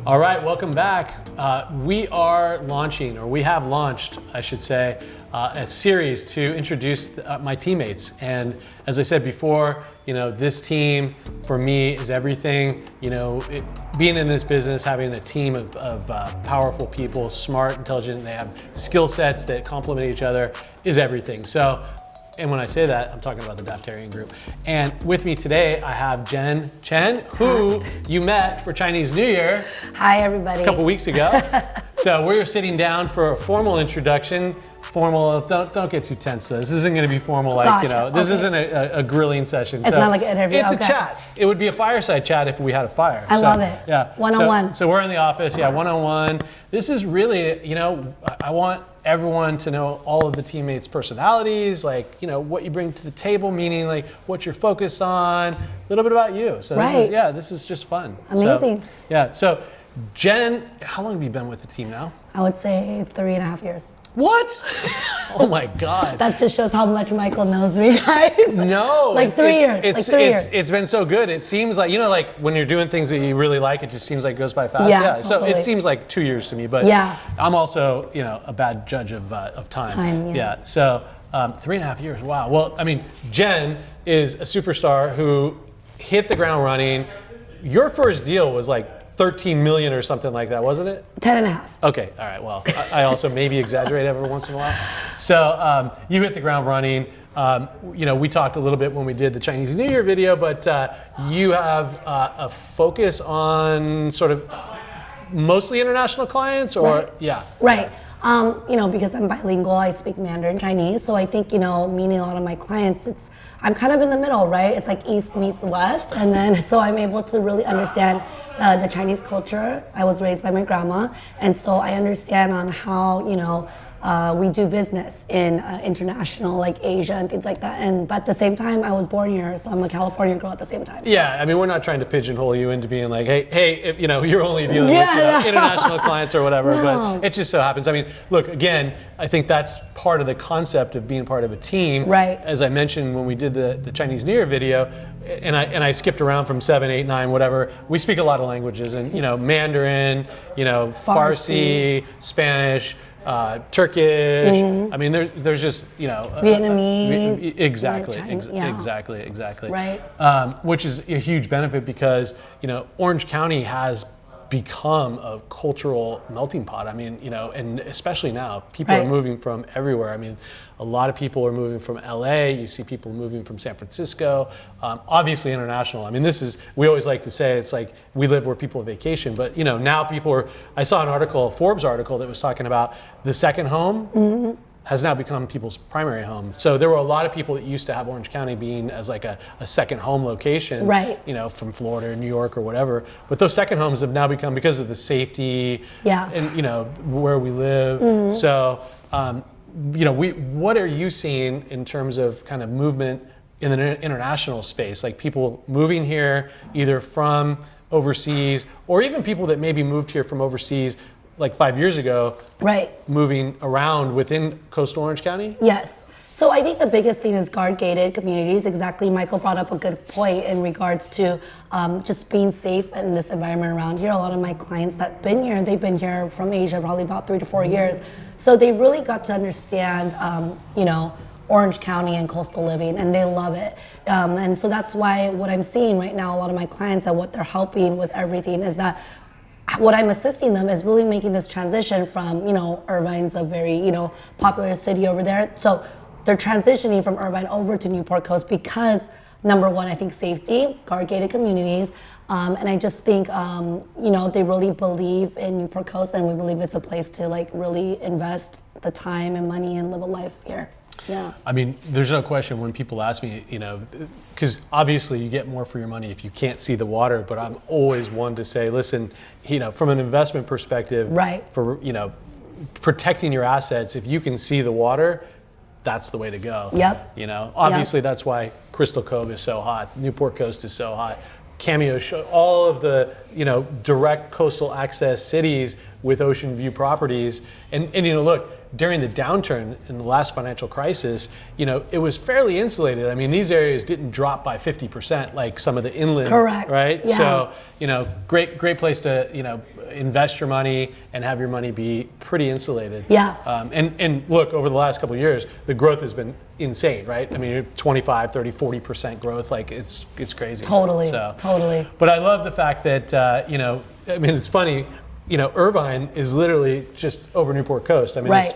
All right, welcome back. We are launching, or we have launched, I should say, a series to introduce my teammates. And as I said before, this team for me is everything. Being in this business, having a team of powerful people, smart, intelligent, they have skill sets that complement each other is everything. And when I say that, I'm talking about the Daftarian Group. And with me today, I have Jenn Chen, who you met for Chinese New Year. Hi, everybody. A couple weeks ago. So we were sitting down for a formal introduction. Formal, don't get too tense though. This isn't going to be formal this isn't a grilling session. It's not like an interview. It's a chat. It would be a fireside chat if we had a fire. I love it. Yeah. One-on-one. So we're in the office, one-on-one. This is really, I want everyone to know all of the teammates' personalities, what you bring to the table, meaning what you're focused on, a little bit about you. So this is just fun. Amazing. So Jenn, how long have you been with the team now? I would say 3.5 years. What? Oh my God. That just shows how much Michael knows me, guys. No. 3 years. 3 years. It's been so good. It seems like, when you're doing things that you really like, it just seems like it goes by fast. Yeah. Totally. So it seems like 2 years to me, but I'm also, a bad judge of time. So 3.5 years. Wow. Well, Jenn is a superstar who hit the ground running. Your first deal was 13 million or something like that, wasn't it? 10.5. Okay, all right, well, I also maybe exaggerate every once in a while. So you hit the ground running. We talked a little bit when we did the Chinese New Year video, but you have a focus on sort of mostly international clients, or Right. Because I'm bilingual, I speak Mandarin Chinese, so I think, meeting a lot of my clients, I'm kind of in the middle, right? It's like East meets West, and then so I'm able to really understand the Chinese culture. I was raised by my grandma, and so I understand on how, we do business in international, like Asia and things like that. But at the same time, I was born here, so I'm a California girl at the same time. So. Yeah, we're not trying to pigeonhole you into being like, hey, if, you're only dealing with international clients or whatever, but it just so happens. Look, again, I think that's part of the concept of being part of a team. Right. As I mentioned when we did the Chinese New Year video, and I skipped around from 7, 8, 9, whatever. We speak a lot of languages, and Mandarin, Farsi, Spanish. Turkish. There's just Vietnamese. Exactly. Right. Which is a huge benefit because Orange County has become a cultural melting pot. And especially now, people are moving from everywhere. A lot of people are moving from LA. You see people moving from San Francisco. Obviously international. We always like to say it's like we live where people vacation, but now I saw an article, a Forbes article that was talking about the second home has now become people's primary home. So there were a lot of people that used to have Orange County being as like a second home location, right? From Florida or New York or whatever. But those second homes have now become, because of the safety and where we live. So what are you seeing in terms of kind of movement in the international space? Like people moving here either from overseas, or even people that maybe moved here from overseas like 5 years ago, right? Moving around within coastal Orange County? Yes. So I think the biggest thing is guard-gated communities. Exactly, Michael brought up a good point in regards to just being safe in this environment around here. A lot of my clients that been here, they've been here from Asia probably about 3 to 4 years. So they really got to understand, Orange County and coastal living, and they love it. And so that's why what I'm seeing right now, a lot of my clients and what they're helping with everything is that what I'm assisting them is really making this transition from, Irvine's a very, popular city over there. So they're transitioning from Irvine over to Newport Coast because, number one, I think safety, guard-gated communities, and I just think, they really believe in Newport Coast, and we believe it's a place to really invest the time and money and live a life here. Yeah. There's no question when people ask me, because obviously you get more for your money if you can't see the water, but I'm always one to say, listen, from an investment perspective, right? For, protecting your assets, if you can see the water, that's the way to go. Yep. Obviously that's why Crystal Cove is so hot, Newport Coast is so hot. Cameo show all of the direct coastal access cities with ocean view properties, and look, during the downturn in the last financial crisis, it was fairly insulated. These areas didn't drop by 50% like some of the inland. Correct. Right. Yeah. So great place to invest your money and have your money be pretty insulated. Yeah. And look, over the last couple of years, the growth has been insane, right? I mean, 25, 30, 40% growth, like it's crazy. Totally, so, totally. But I love the fact that, I mean, it's funny, Irvine is literally just over Newport Coast. I mean, right.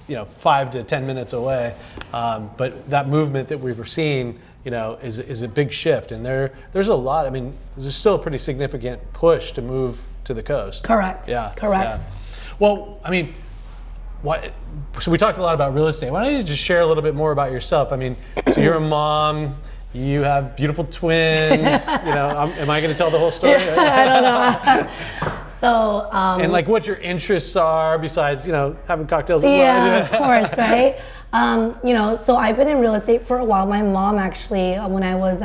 It's 5 to 10 minutes away. But that movement that we were seeing, is a big shift. And there's a lot, I mean, there's still a pretty significant push to move to the coast. Correct. Yeah. Correct. Yeah. Well, I mean, so we talked a lot about real estate. Why don't you just share a little bit more about yourself? I mean, so you're a mom, you have beautiful twins, am I going to tell the whole story? I don't know. So, and like what your interests are besides, having cocktails and yeah, of course, right? So I've been in real estate for a while. My mom actually, when I was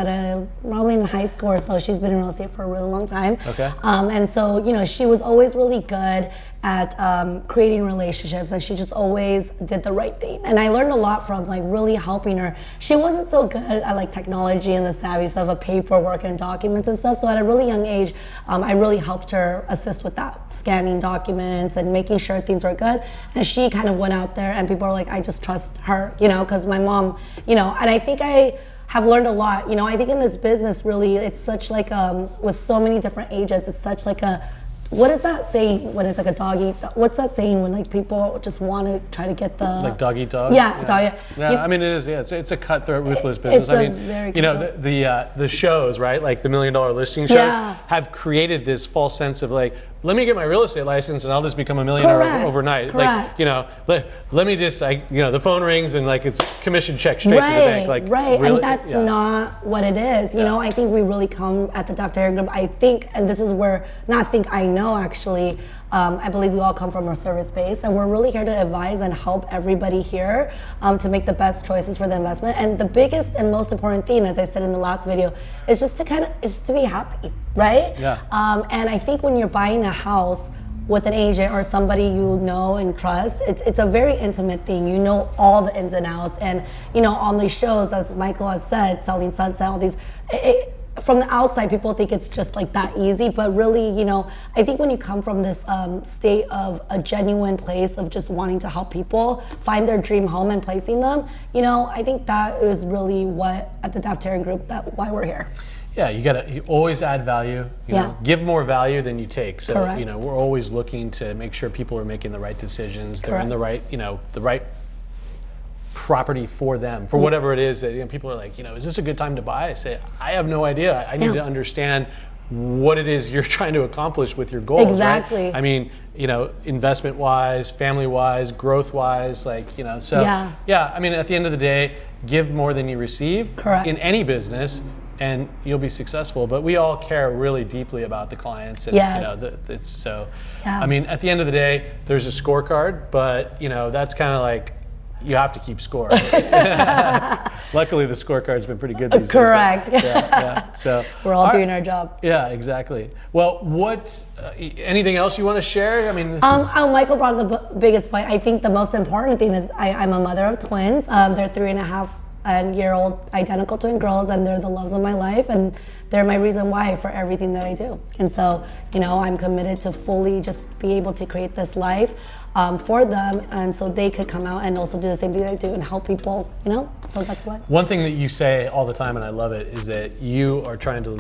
probably in high school or so, she's been in real estate for a really long time. Okay. And so, she was always really good at creating relationships, and she just always did the right thing. And I learned a lot from like really helping her. She wasn't so good at like technology and the savvy stuff of paperwork and documents and stuff. So at a really young age, I really helped her assist with that, scanning documents and making sure things were good. And she kind of went out there, and people are like, I just trust her, because my mom, and I think I have learned a lot. I think in this business, really, it's such like with so many different agents, it's such like a, what is that saying when it's like a doggy? What's that saying when like people just want to try to get the like dog eat dog? Yeah, dog. Yeah, I mean it is. Yeah, it's a cutthroat, ruthless business. I mean, the shows, right? Like the $1 Million Listing shows have created this false sense of like, let me get my real estate license and I'll just become a millionaire overnight. Correct. Like, let me just, the phone rings and like it's commission check straight to the bank. Like, right, really? And that's not what it is. I think we really come at the Daftarian Group. I think, and this is where, I know actually, I believe we all come from a service base, and we're really here to advise and help everybody here to make the best choices for the investment. And the biggest and most important thing, as I said in the last video, is just to be happy, right? Yeah. And I think when you're buying a house with an agent or somebody you know and trust, it's a very intimate thing. You know all the ins and outs, and on these shows, as Michael has said, Selling Sunset, all these. From the outside, people think it's just like that easy, but really, I think when you come from this state of a genuine place of just wanting to help people find their dream home and placing them, I think that is really what at the Daftarian Group, why we're here. Yeah, you always add value. Give more value than you take. So Correct. We're always looking to make sure people are making the right decisions. Correct. They're in the right property for them, for whatever it is that people are like, is this a good time to buy? I say, I have no idea. I need to understand what it is you're trying to accomplish with your goals. Exactly. Right? I mean, investment wise, family wise, growth wise, I mean, at the end of the day, give more than you receive. Correct. In any business, and you'll be successful. But we all care really deeply about the clients, and it's so. Yeah. I mean, at the end of the day, there's a scorecard, but that's kind of like, you have to keep score. Luckily, the scorecard's been pretty good these days. Correct. So we're all doing our job. Yeah, exactly. Well, anything else you want to share? I mean, Michael brought up the biggest point. I think the most important thing is I'm a mother of twins. They're 3.5-year-old identical twin girls, and they're the loves of my life, and they're my reason why for everything that I do. And so, I'm committed to fully just be able to create this life for them, and so they could come out and also do the same thing I do and help people, so that's what. One thing that you say all the time, and I love it, is that you are trying to,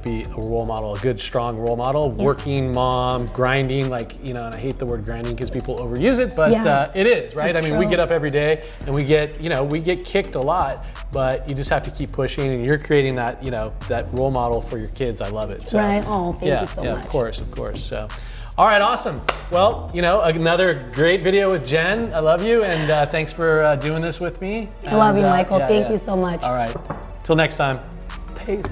be a role model, a good, strong role model, working mom, grinding, and I hate the word grinding because people overuse it, but it is, right? It's I mean, true. we get up every day and we get kicked a lot, but you just have to keep pushing, and you're creating that, that role model for your kids. I love it. So, right. Oh, thank you so much. Yeah, of course. So. All right, awesome. Well, another great video with Jen. I love you, and thanks for doing this with me. I love you, Michael. Thank you so much. All right, till next time. Peace.